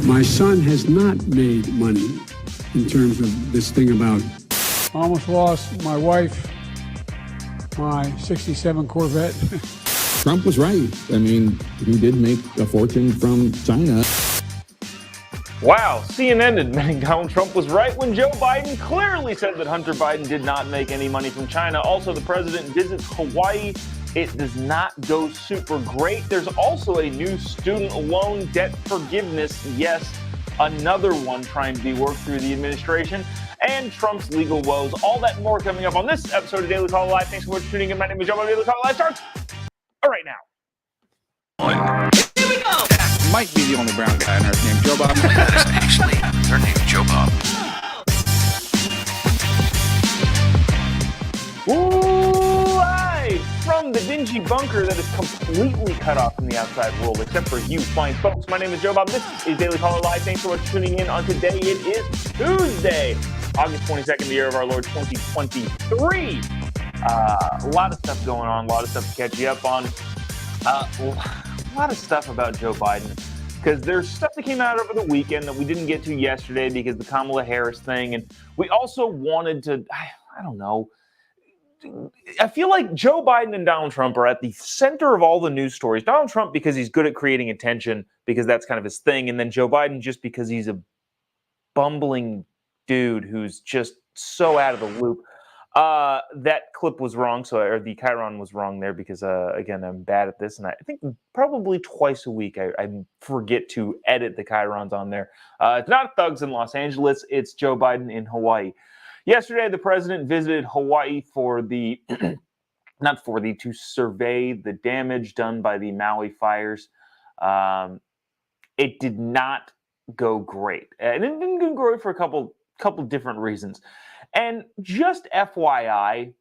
My son has not made money in terms of this thing about. I almost lost my wife, my 67 Corvette. Trump was right. I mean, he did make a fortune from China. Wow, CNN admitting Donald Trump was right when Joe Biden clearly said that Hunter Biden did not make any money from China. Also, the president visits Hawaii. It does not go super great. There's also a new student loan debt forgiveness. Yes, another one trying to be worked through the administration. And Trump's legal woes. All that and more coming up on this episode of Daily Call Live. Thanks so much for tuning in. My name is Jobob. Daily Call Live starts right now. Here we go. Might be the only brown guy on earth named Jobob. That is actually her name, Jobob. Live from the dingy bunker that is completely cut off from the outside world, except for you fine folks. My name is Jobob. This is Daily Caller Live. Thanks so much for tuning in on today. It is Tuesday, August 22nd, the year of our Lord 2023. A lot of stuff going on, a lot of stuff to catch you up on. A lot of stuff about Joe Biden, because there's stuff that came out over the weekend that we didn't get to yesterday because of the Kamala Harris thing. And we also wanted to, I don't know, I feel like Joe Biden and Donald Trump are at the center of all the news stories. Donald Trump because he's good at creating attention, because that's kind of his thing. And then Joe Biden just because he's a bumbling dude who's just so out of the loop. That clip was wrong, or the Chiron was wrong there because, again, I'm bad at this. And I think probably twice a week I forget to edit the Chirons on there. It's not thugs in Los Angeles. It's Joe Biden in Hawaii. Yesterday, the president visited Hawaii to survey the damage done by the Maui fires. It did not go great. And it didn't go great for a couple different reasons. And just FYI,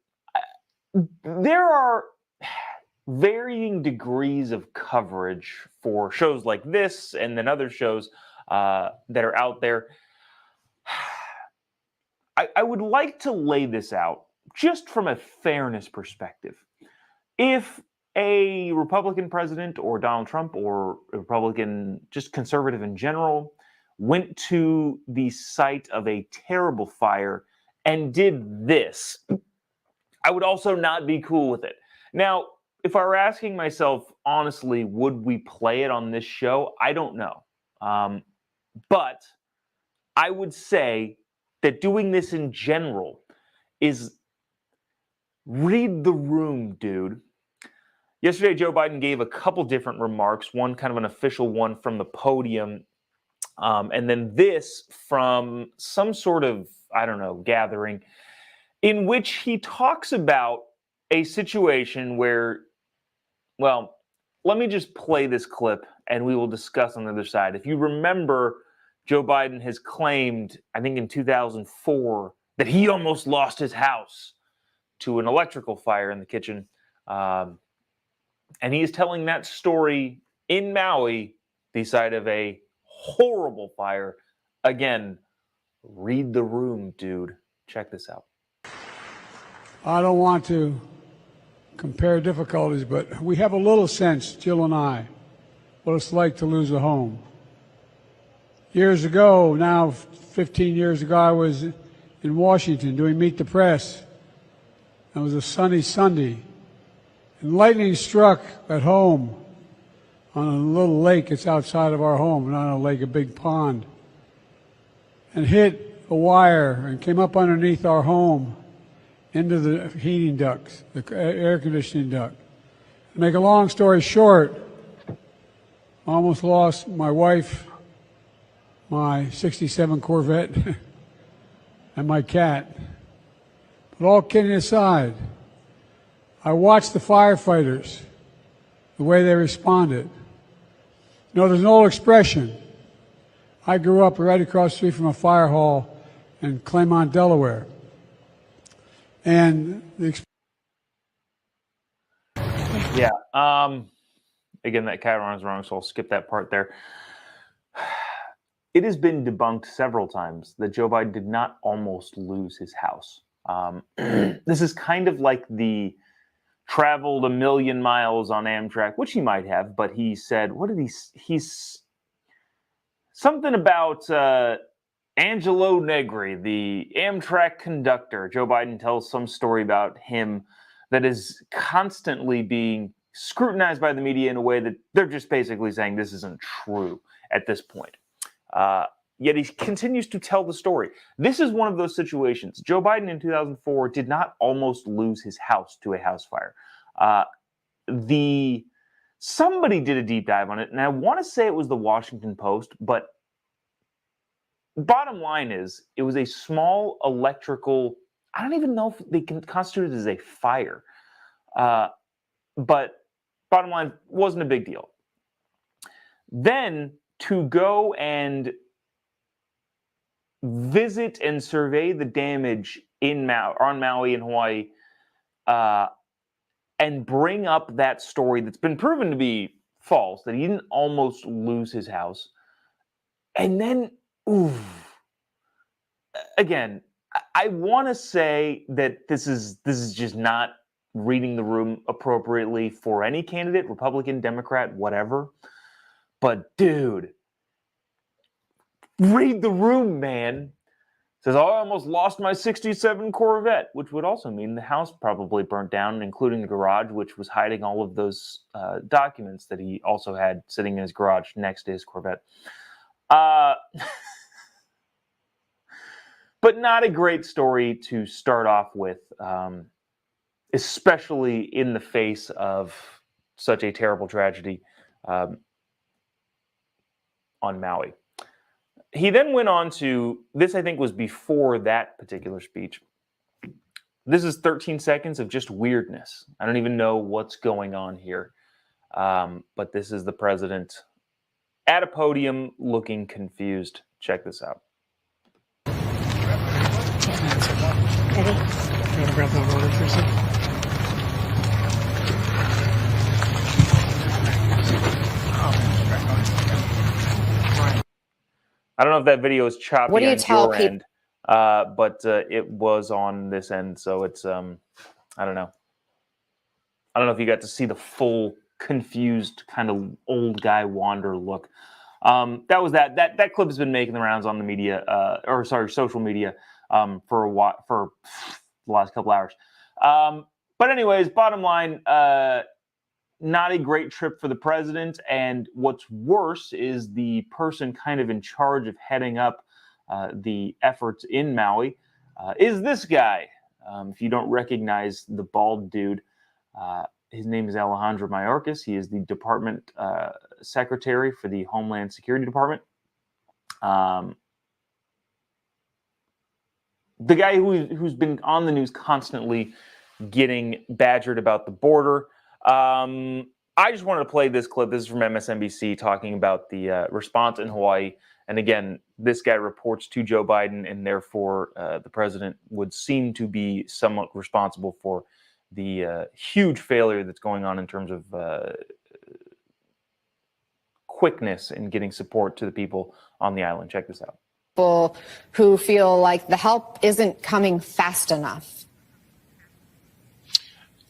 there are varying degrees of coverage for shows like this and then other shows that are out there. I would like to lay this out just from a fairness perspective. If a Republican president or Donald Trump or a Republican, just conservative in general, went to the site of a terrible fire and did this, I would also not be cool with it. Now, if I were asking myself, honestly, would we play it on this show? I don't know. But I would say that doing this in general is read the room, dude. Yesterday, Joe Biden gave a couple different remarks, one kind of an official one from the podium, and then this from some sort of, I don't know, gathering in which he talks about a situation where, well, let me just play this clip and we will discuss on the other side. If you remember, Joe Biden has claimed, I think in 2004, that he almost lost his house to an electrical fire in the kitchen. And he is telling that story in Maui beside of a horrible fire. Again, read the room, dude. Check this out. I don't want to compare difficulties, but we have a little sense, Jill and I, what it's like to lose a home. Years ago, now 15 years ago, I was in Washington doing Meet the Press. It was a sunny Sunday, and lightning struck at home on a little lake that's outside of our home, not a lake, a big pond, and hit a wire and came up underneath our home into the heating ducts, the air conditioning duct. To make a long story short, I almost lost my wife, my 67 Corvette, and my cat. But all kidding aside, I watched the firefighters, the way they responded. You know, there's an old expression. I grew up right across the street from a fire hall in Claymont, Delaware. And Again, that Chiron is wrong, so I'll skip that part there. It has been debunked several times that Joe Biden did not almost lose his house. This is kind of like the traveled 1,000,000 miles on Amtrak, which he might have, but he said, what did he something about Angelo Negri, the Amtrak conductor. Joe Biden tells some story about him that is constantly being scrutinized by the media in a way that they're just basically saying this isn't true at this point. Yet he continues to tell the story. This is one of those situations. Joe Biden in 2004 did not almost lose his house to a house fire. Somebody did a deep dive on it, and I want to say it was the Washington Post, but bottom line is it was a small electrical, I don't even know if they can constitute it as a fire. But bottom line, wasn't a big deal. Then to go and visit and survey the damage on Maui and Hawaii, and bring up that story that's been proven to be false, that he didn't almost lose his house. And then, again, I want to say that this is just not reading the room appropriately for any candidate, Republican, Democrat, whatever. But dude, read the room, man. Says, I almost lost my 67 Corvette, which would also mean the house probably burnt down, including the garage, which was hiding all of those documents that he also had sitting in his garage next to his Corvette. But not a great story to start off with, especially in the face of such a terrible tragedy on Maui. He then went on to, this I think was before that particular speech. This is 13 seconds of just weirdness. I don't even know what's going on here. But this is the president at a podium looking confused. Check this out. I don't know if that video is choppy What do you on tell your people? end, but it was on this end, so it's I don't know. I don't know if you got to see the full confused kind of old guy wander look. That was that clip has been making the rounds on the media, social media, for a while, for the last couple hours. But anyways, bottom line, not a great trip for the president. And what's worse is the person kind of in charge of heading up the efforts in Maui is this guy. If you don't recognize the bald dude, his name is Alejandro Mayorkas. He is the department secretary for the Homeland Security Department. The guy who's been on the news constantly getting badgered about the border. I just wanted to play this clip. This is from MSNBC talking about the response in Hawaii. And again, this guy reports to Joe Biden, and therefore the president would seem to be somewhat responsible for the huge failure that's going on in terms of quickness in getting support to the people on the island. Check this out. People who feel like the help isn't coming fast enough.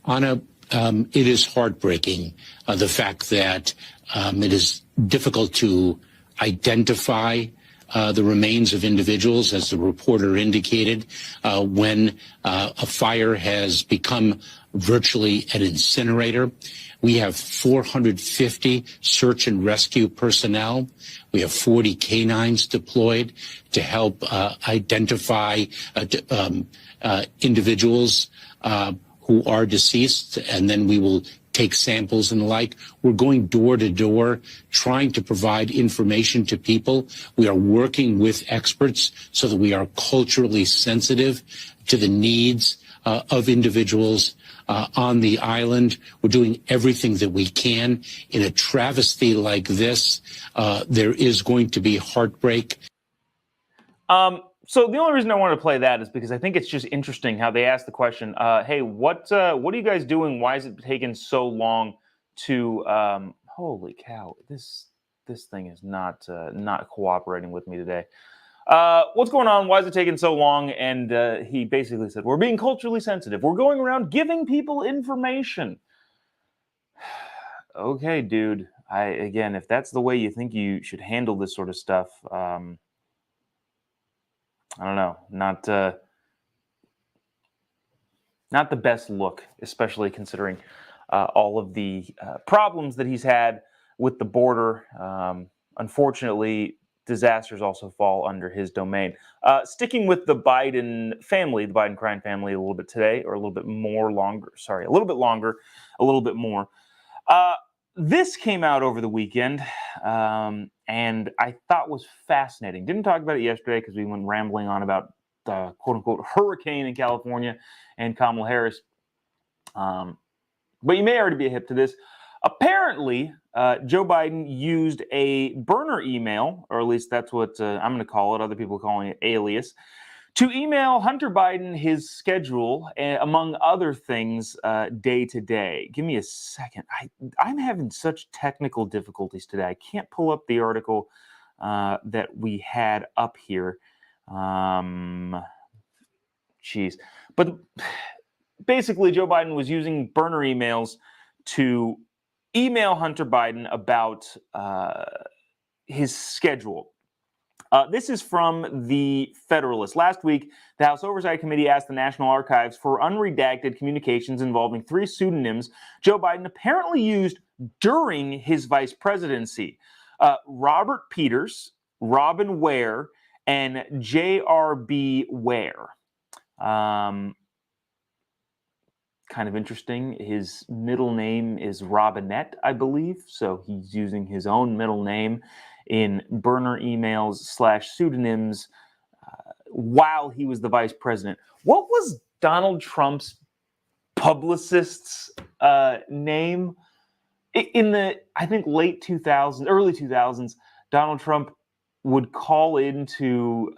Anna, it is heartbreaking, the fact that it is difficult to identify the remains of individuals, as the reporter indicated, when a fire has become virtually an incinerator. We have 450 search and rescue personnel. We have 40 canines deployed to help identify individuals who are deceased, and then we will take samples and the like. We're going door to door, trying to provide information to people. We are working with experts so that we are culturally sensitive to the needs of individuals on the island. We're doing everything that we can. In a travesty like this, there is going to be heartbreak. So the only reason I wanted to play that is because I think it's just interesting how they asked the question, hey, what are you guys doing? Why is it taking so long to holy cow, this thing is not cooperating with me today. What's going on? Why is it taking so long? And he basically said, we're being culturally sensitive. We're going around giving people information. okay, dude. Again, if that's the way you think you should handle this sort of stuff, I don't know. Not the best look, especially considering all of the problems that he's had with the border. Unfortunately, disasters also fall under his domain. Sticking with the Biden family, the Biden crime family, a little bit today, or a little bit longer. A little bit longer, a little bit more. This came out over the weekend, and I thought was fascinating. Didn't talk about it yesterday because we went rambling on about the quote-unquote hurricane in California and Kamala Harris. But you may already be hip to this. Apparently, Joe Biden used a burner email, or at least that's what I'm going to call it. Other people are calling it alias, to email Hunter Biden his schedule, among other things, day to day. Give me a second. I'm having such technical difficulties today. I can't pull up the article that we had up here. But basically, Joe Biden was using burner emails to email Hunter Biden about his schedule. This is from the Federalist. Last week, the House Oversight Committee asked the National Archives for unredacted communications involving 3 pseudonyms Joe Biden apparently used during his vice presidency. Robert Peters, Robin Ware, and J.R.B. Ware. Kind of interesting. His middle name is Robinette, I believe. So he's using his own middle name in burner emails / pseudonyms while he was the vice president. What was Donald Trump's publicist's name? In the, I think, late 2000s, early 2000s, Donald Trump would call into,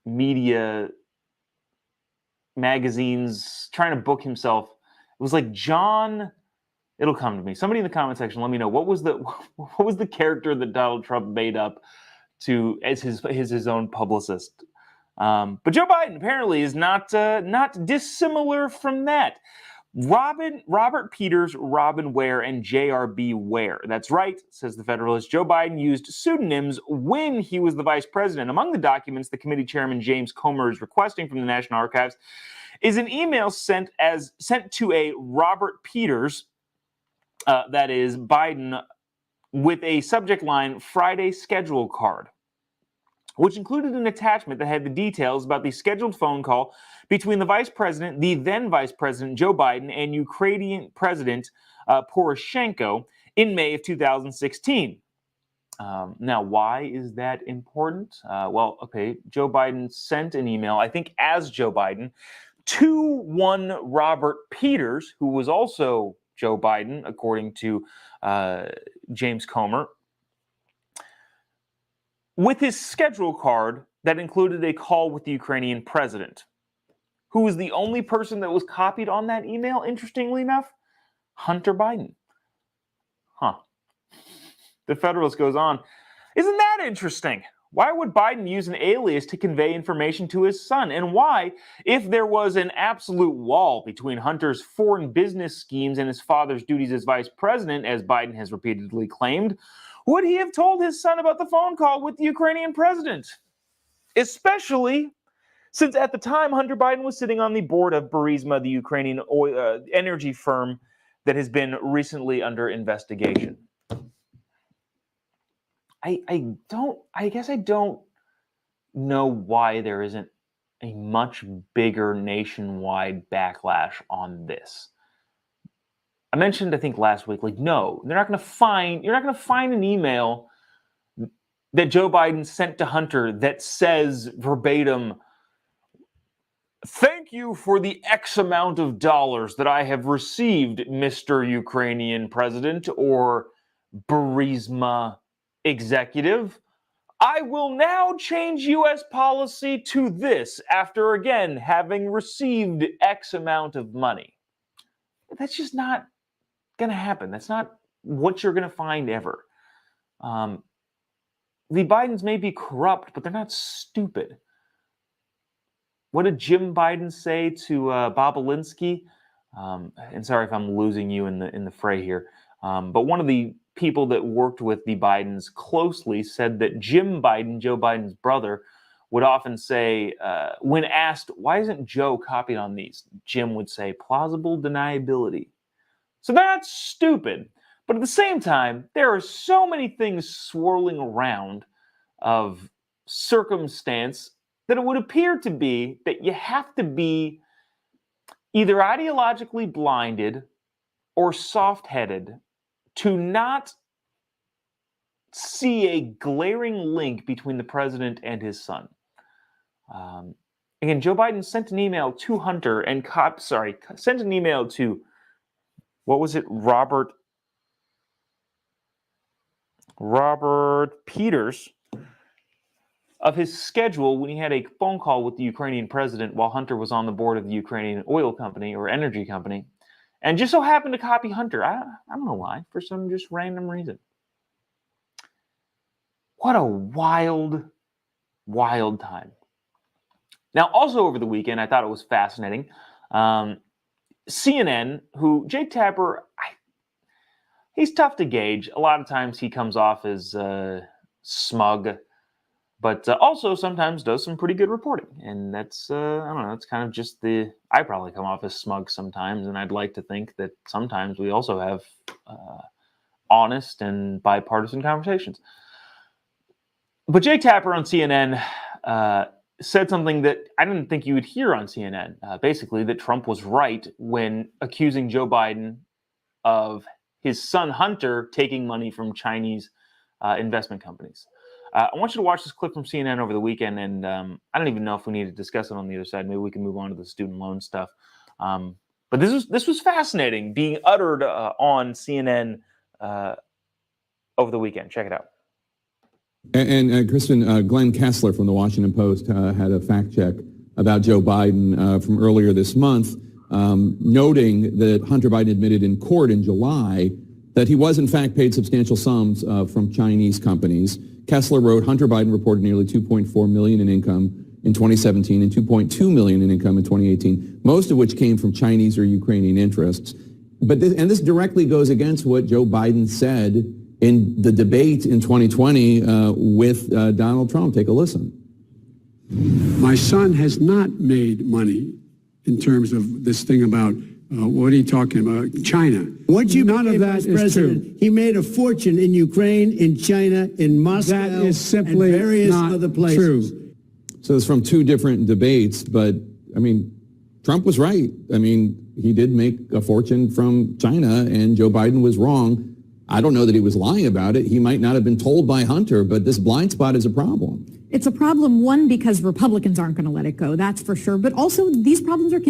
media magazines trying to book himself. It was like John. It'll come to me. Somebody in the comment section, let me know what was the character that Donald Trump made up to as his own publicist. But Joe Biden apparently is not dissimilar from that. Robert Peters, Robin Ware, and J.R.B. Ware. That's right, says the Federalist. Joe Biden used pseudonyms when he was the vice president. Among the documents the committee chairman James Comer is requesting from the National Archives is an email sent to a Robert Peters, that is Biden, with a subject line Friday schedule card, which included an attachment that had the details about the scheduled phone call between the then Vice President Joe Biden, and Ukrainian President Poroshenko in May of 2016. Now, why is that important? Joe Biden sent an email, I think as Joe Biden, to one Robert Peters, who was also Joe Biden, according to James Comer, with his schedule card that included a call with the Ukrainian president, who was the only person that was copied on that email, interestingly enough, Hunter Biden. The Federalist goes on, isn't that interesting? Why would Biden use an alias to convey information to his son? And why, if there was an absolute wall between Hunter's foreign business schemes and his father's duties as vice president, as Biden has repeatedly claimed, would he have told his son about the phone call with the Ukrainian president? Especially since at the time Hunter Biden was sitting on the board of Burisma, the Ukrainian energy firm that has been recently under investigation. I guess I don't know why there isn't a much bigger nationwide backlash on this. I mentioned, I think last week, no, you're not going to find an email that Joe Biden sent to Hunter that says verbatim, "Thank you for the X amount of dollars that I have received, Mr. Ukrainian President," or Burisma executive. "I will now change U.S. policy to this after again having received X amount of money." That's just not going to happen. That's not what you're going to find ever. The Bidens may be corrupt, but they're not stupid. What did Jim Biden say to Bob Alinsky? and sorry if I'm losing you in the fray here, but one of the people that worked with the Bidens closely said that Jim Biden, Joe Biden's brother, would often say, when asked, why isn't Joe copied on these? Jim would say, plausible deniability. So that's stupid. But at the same time, there are so many things swirling around of circumstance that it would appear to be that you have to be either ideologically blinded or soft-headed to not see a glaring link between the president and his son. Again, Joe Biden sent an email to Hunter and sent an email to, what was it, Robert Peters, of his schedule when he had a phone call with the Ukrainian president while Hunter was on the board of the Ukrainian oil company or energy company, and just so happened to copy Hunter. I don't know why, for some just random reason. What a wild, wild time. Now, also over the weekend, I thought it was fascinating. CNN, who Jake Tapper, he's tough to gauge. A lot of times he comes off as smug, but also sometimes does some pretty good reporting. And that's, I don't know, it's kind of just I probably come off as smug sometimes, and I'd like to think that sometimes we also have honest and bipartisan conversations. But Jake Tapper on CNN said something that I didn't think you would hear on CNN. Basically, that Trump was right when accusing Joe Biden of his son Hunter taking money from Chinese investment companies. I want you to watch this clip from CNN over the weekend, and I don't even know if we need to discuss it on the other side. Maybe we can move on to the student loan stuff. But this was fascinating, being uttered on CNN over the weekend. Check it out. And Kristen, Glenn Kessler from the Washington Post had a fact check about Joe Biden from earlier this month, noting that Hunter Biden admitted in court in July that he was in fact paid substantial sums from Chinese companies. Kessler wrote, Hunter Biden reported nearly $2.4 million in income in 2017 and $2.2 million in income in 2018, most of which came from Chinese or Ukrainian interests. But this directly goes against what Joe Biden said in the debate in 2020 with Donald Trump. Take a listen. My son has not made money in terms of this thing about, what are you talking about, China. Once you None of became that vice is president, true. he made a fortune in Ukraine, in China, in Moscow, That is simply and various not other places. true. So it's from two different debates, but I mean, Trump was right. I mean, he did make a fortune from China, and Joe Biden was wrong. I don't know that he was lying about it. He might not have been told by Hunter, but this blind spot is a problem. It's a problem, one, because Republicans aren't going to let it go, that's for sure. But also, these problems are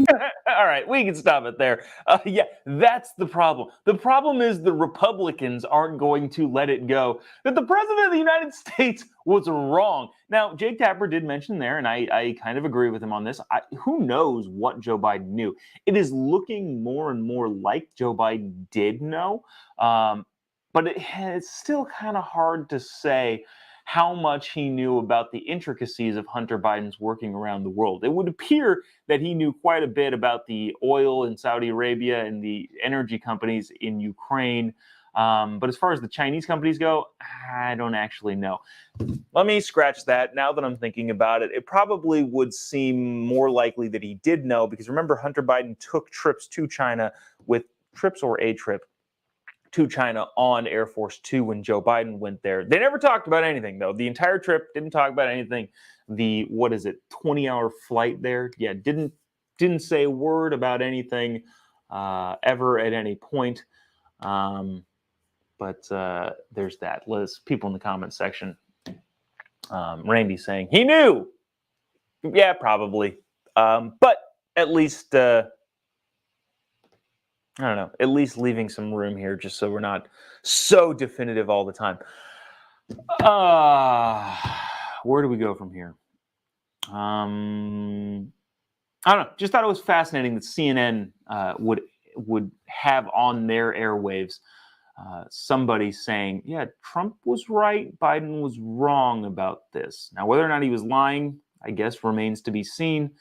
All right, we can stop it there. Yeah, that's the problem. The problem is the Republicans aren't going to let it go, that the president of the United States was wrong. Now, Jake Tapper did mention there, and I kind of agree with him on this, who knows what Joe Biden knew. It is looking more and more like Joe Biden did know, but it's still kind of hard to say how much he knew about the intricacies of Hunter Biden's working around the world. It would appear that he knew quite a bit about the oil in Saudi Arabia and the energy companies in Ukraine. But as far as the Chinese companies go, I don't actually know. Let me scratch that. Now that I'm thinking about it, it probably would seem more likely that he did know, because remember, Hunter Biden took trips to China with trips or a trip to China on Air Force Two when Joe Biden went there. They never talked about anything, though. The entire trip didn't talk about anything. The 20-hour flight there, didn't say a word about anything ever at any point. But there's that. Liz, people in the comments section. Randy saying he knew. Yeah, probably. But at least. I don't know, at least leaving some room here just so we're not so definitive all the time. Where do we go from here? I don't know. Just thought it was fascinating that CNN would have on their airwaves somebody saying, yeah, Trump was right, Biden was wrong about this. Now, whether or not he was lying, I guess remains to be seen.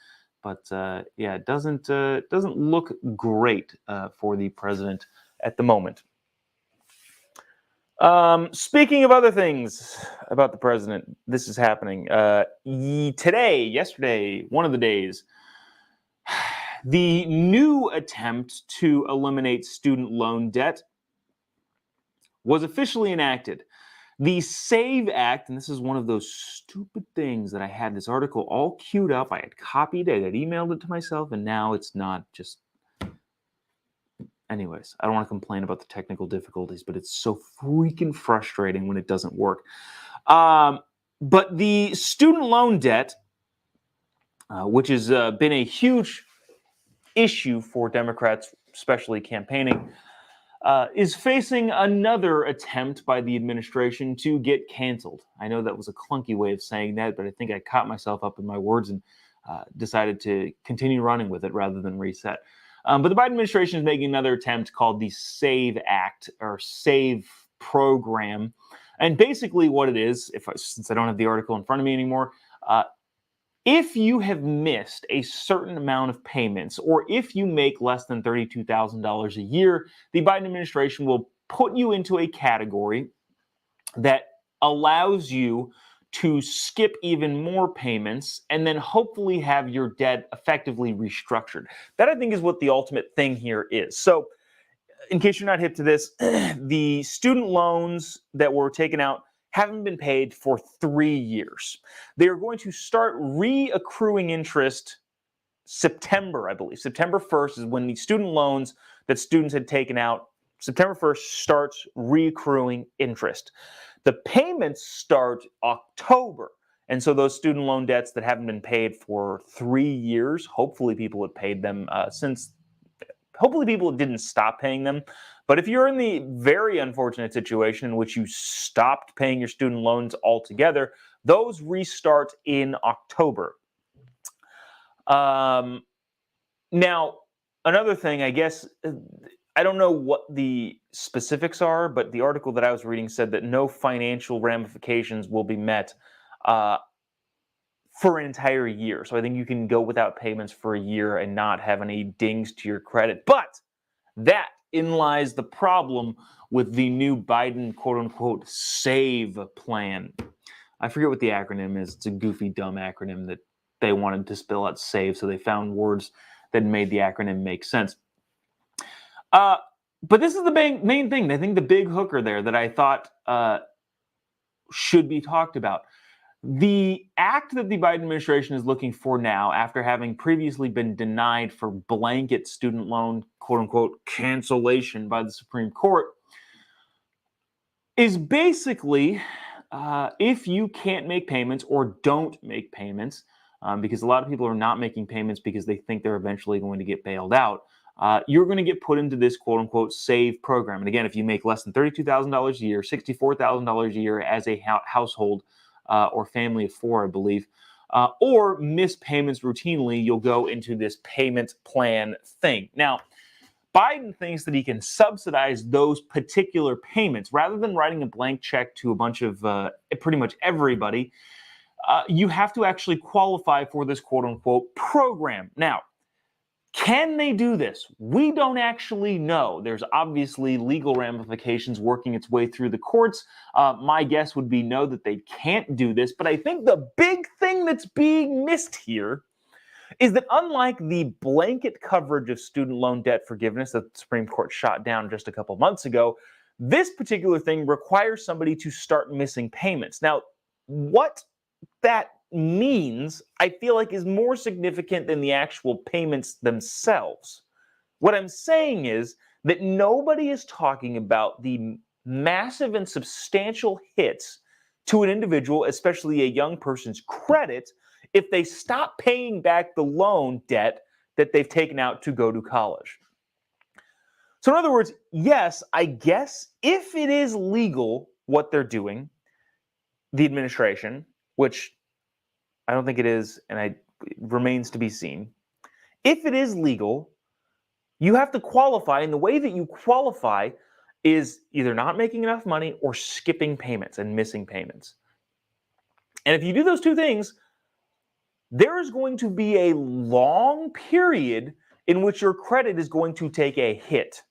But yeah, it doesn't look great for the president at the moment. Speaking of other things about the president, this is happening yesterday, one of the days. The new attempt to eliminate student loan debt was officially enacted. The SAVE Act, and this is one of those stupid things that I had this article all queued up. I had copied it, I had emailed it to myself, and now it's not just... Anyways, I don't want to complain about the technical difficulties, but it's so freaking frustrating when it doesn't work. But the student loan debt, which has been a huge issue for Democrats, especially campaigning, is facing another attempt by the administration to get canceled. I know that was a clunky way of saying that, but I think I caught myself up in my words and decided to continue running with it rather than reset. But the Biden administration is making another attempt called the SAVE Act, or SAVE Program. And basically what it is, since I don't have the article in front of me anymore, if you have missed a certain amount of payments, or if you make less than $32,000 a year, the Biden administration will put you into a category that allows you to skip even more payments and then hopefully have your debt effectively restructured. That, I think, is what the ultimate thing here is. So, in case you're not hip to this, the student loans that were taken out haven't been paid for 3 years. They are going to start reaccruing interest September, I believe. September 1st is when the student loans that students had taken out, September 1st starts reaccruing interest. The payments start October. And so those student loan debts that haven't been paid for 3 years, hopefully people have paid them hopefully people didn't stop paying them. But if you're in the very unfortunate situation in which you stopped paying your student loans altogether, those restart in October. Now, another thing, I guess, I don't know what the specifics are, but the article that I was reading said that no financial ramifications will be met for an entire year. So I think you can go without payments for a year and not have any dings to your credit. But that in lies the problem with the new Biden quote-unquote SAVE plan. I forget what the acronym is. It's a goofy, dumb acronym that they wanted to spell out SAVE, so they found words that made the acronym make sense. But this is the main thing. I think the big hooker there that I thought should be talked about. The act that the Biden administration is looking for now, after having previously been denied for blanket student loan, quote-unquote, cancellation by the Supreme Court, is basically if you can't make payments or don't make payments, because a lot of people are not making payments because they think they're eventually going to get bailed out, you're going to get put into this quote-unquote SAVE program. And again, if you make less than $32,000 a year, $64,000 a year as a household, or family of 4, I believe, or miss payments routinely, you'll go into this payment plan thing. Now, Biden thinks that he can subsidize those particular payments. Rather than writing a blank check to a bunch of pretty much everybody, you have to actually qualify for this quote-unquote program. Now, can they do this? We don't actually know. There's obviously legal ramifications working its way through the courts. My guess would be no, that they can't do this. But I think the big thing that's being missed here is that unlike the blanket coverage of student loan debt forgiveness that the Supreme Court shot down just a couple months ago, this particular thing requires somebody to start missing payments. Now, what that means, I feel like, is more significant than the actual payments themselves. What I'm saying is that nobody is talking about the massive and substantial hits to an individual, especially a young person's credit, if they stop paying back the loan debt that they've taken out to go to college. So in other words, yes, I guess if it is legal what they're doing, the administration, which I don't think it is, and it remains to be seen. If it is legal, you have to qualify, and the way that you qualify is either not making enough money or skipping payments and missing payments. And if you do those two things, there is going to be a long period in which your credit is going to take a hit.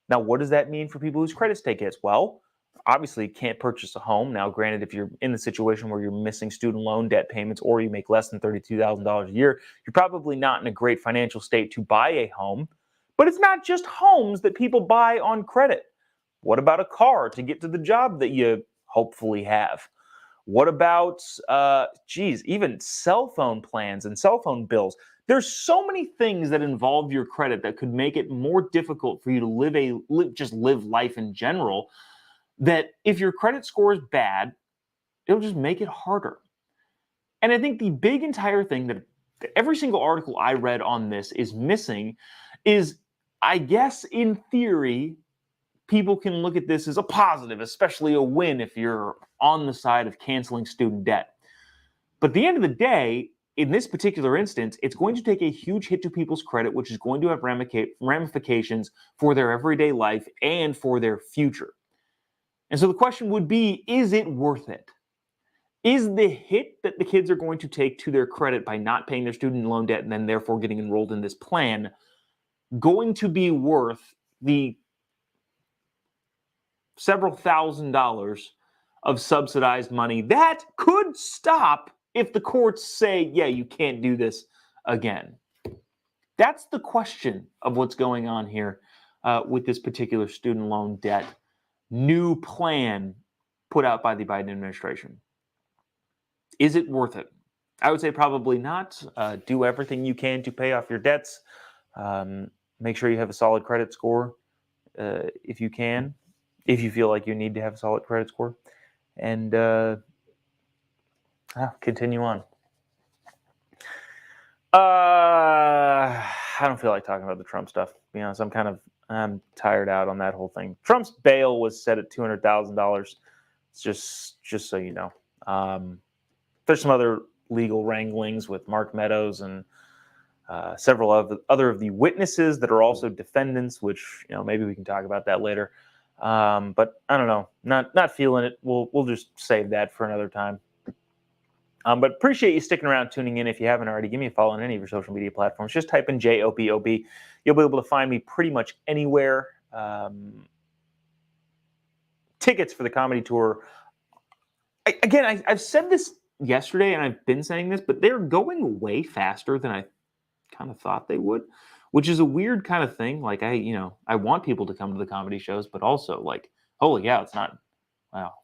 Now, what does that mean for people whose credits take hits? Well, obviously, you can't purchase a home. Now, granted, if you're in the situation where you're missing student loan debt payments or you make less than $32,000 a year, you're probably not in a great financial state to buy a home. But it's not just homes that people buy on credit. What about a car to get to the job that you hopefully have? What about, even cell phone plans and cell phone bills? There's so many things that involve your credit that could make it more difficult for you to just live life in general, that if your credit score is bad, it'll just make it harder. And I think the big entire thing that every single article I read on this is missing is, I guess in theory, people can look at this as a positive, especially a win if you're on the side of canceling student debt. But at the end of the day, in this particular instance, it's going to take a huge hit to people's credit, which is going to have ramifications for their everyday life and for their future. And so the question would be, is it worth it? Is the hit that the kids are going to take to their credit by not paying their student loan debt and then therefore getting enrolled in this plan going to be worth the several $1,000s of subsidized money that could stop if the courts say, yeah, you can't do this again? That's the question of what's going on here with this particular student loan debt new plan put out by the Biden administration. Is it worth it? I would say probably not. Do everything you can to pay off your debts. Make sure you have a solid credit score if you can, if you feel like you need to have a solid credit score. And continue on. I don't feel like talking about the Trump stuff. To be honest, I'm tired out on that whole thing. Trump's bail was set at $200,000. It's just so you know. There's some other legal wranglings with Mark Meadows and several of the witnesses that are also defendants, which maybe we can talk about that later. But I don't know, not feeling it. We'll just save that for another time. But appreciate you sticking around, tuning in. If you haven't already, give me a follow on any of your social media platforms. Just type in JOBOB. You'll be able to find me pretty much anywhere. Tickets for the comedy tour. I've said this yesterday, and I've been saying this, but they're going way faster than I kind of thought they would, which is a weird kind of thing. Like I want people to come to the comedy shows, but also like, holy cow, it's not. Wow.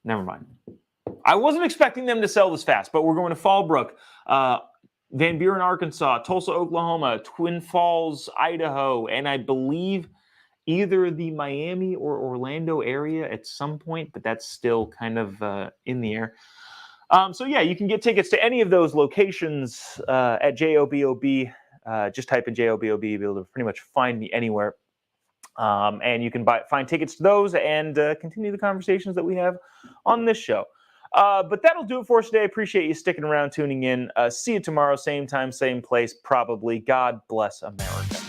Never mind. I wasn't expecting them to sell this fast, but we're going to Fallbrook, Van Buren, Arkansas, Tulsa, Oklahoma, Twin Falls, Idaho, and I believe either the Miami or Orlando area at some point, but that's still kind of in the air. So yeah, you can get tickets to any of those locations at JOBOB. Just type in JOBOB, you'll be able to pretty much find me anywhere. And you can find tickets to those and continue the conversations that we have on this show. But that'll do it for us today. Appreciate you sticking around, tuning in. See you tomorrow, same time, same place, probably. God bless America.